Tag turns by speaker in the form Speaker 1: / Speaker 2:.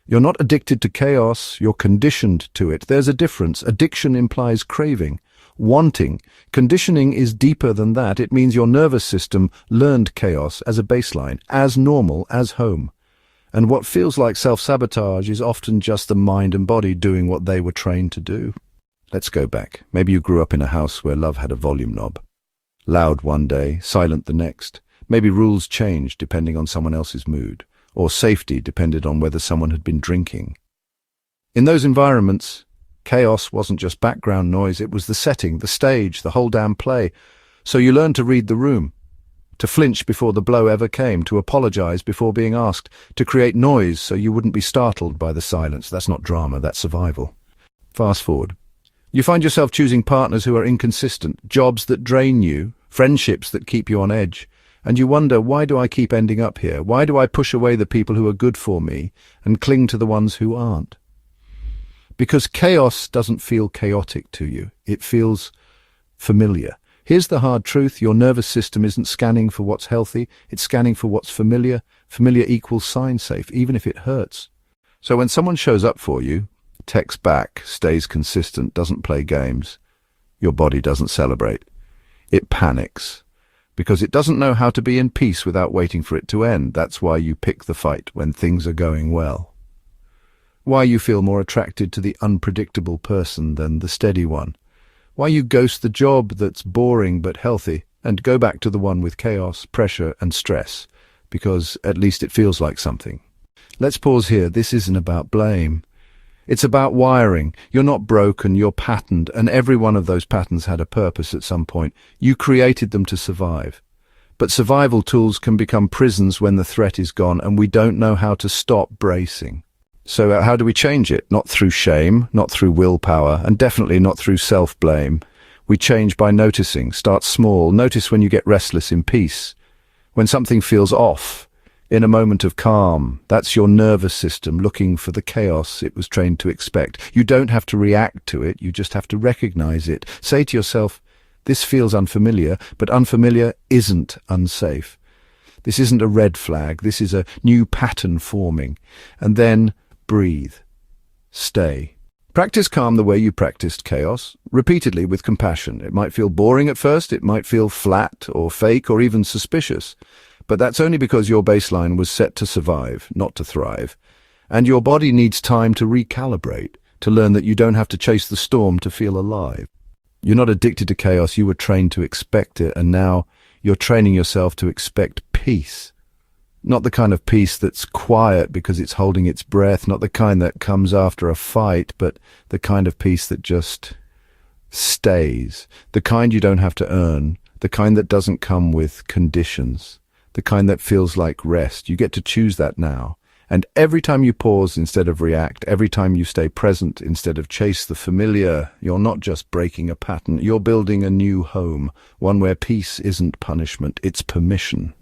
Speaker 1: You're not addicted to chaos, you're conditioned to it. There's a difference. Addiction implies craving, wanting. Conditioning is deeper than that. It means your nervous system learned chaos as a baseline, as normal, as home. And what feels like self-sabotage is often just the mind and body doing what they were trained to do. Let's go back. Maybe you grew up in a house where love had a volume knob. Loud one day, silent the next. Maybe rules changed depending on someone else's mood, or safety depended on whether someone had been drinking. In those environments, chaos wasn't just background noise, it was the setting, the stage, the whole damn play. So you learned to read the room, to flinch before the blow ever came, to apologize before being asked, to create noise so you wouldn't be startled by the silence. That's not drama, that's survival. Fast forward. You find yourself choosing partners who are inconsistent, jobs that drain you, friendships that keep you on edge. And you wonder, why do I keep ending up here? Why do I push away the people who are good for me and cling to the ones who aren't? Because chaos doesn't feel chaotic to you. It feels familiar. Here's the hard truth. Your nervous system isn't scanning for what's healthy. It's scanning for what's familiar. Familiar equals sign safe, even if it hurts. So when someone shows up for you, texts back, stays consistent, doesn't play games, your body doesn't celebrate. It panics. Because it doesn't know how to be in peace without waiting for it to end. That's why you pick the fight when things are going well. Why you feel more attracted to the unpredictable person than the steady one. Why you ghost the job that's boring but healthy and go back to the one with chaos, pressure and stress, because at least it feels like something. Let's pause here. This isn't about blame. It's about wiring. You're not broken, you're patterned, and every one of those patterns had a purpose at some point. You created them to survive. But survival tools can become prisons when the threat is gone, and we don't know how to stop bracing. So how do we change it? Not through shame, not through willpower, and definitely not through self-blame. We change by noticing. Start small. Notice when you get restless in peace. When something feels off. In a moment of calm, that's your nervous system looking for the chaos it was trained to expect. You don't have to react to it, you just have to recognize it. Say to yourself, this feels unfamiliar, but unfamiliar isn't unsafe. This isn't a red flag, this is a new pattern forming. And then breathe. Stay. Practice calm the way you practiced chaos, repeatedly with compassion. It might feel boring at first, it might feel flat or fake or even suspicious. But that's only because your baseline was set to survive, not to thrive. And your body needs time to recalibrate, to learn that you don't have to chase the storm to feel alive. You're not addicted to chaos, you were trained to expect it, and now you're training yourself to expect peace. Not the kind of peace that's quiet because it's holding its breath, not the kind that comes after a fight, but the kind of peace that just stays. The kind you don't have to earn, the kind that doesn't come with conditions. The kind that feels like rest. You get to choose that now. And every time you pause instead of react, every time you stay present instead of chase the familiar, you're not just breaking a pattern, you're building a new home, one where peace isn't punishment, it's permission.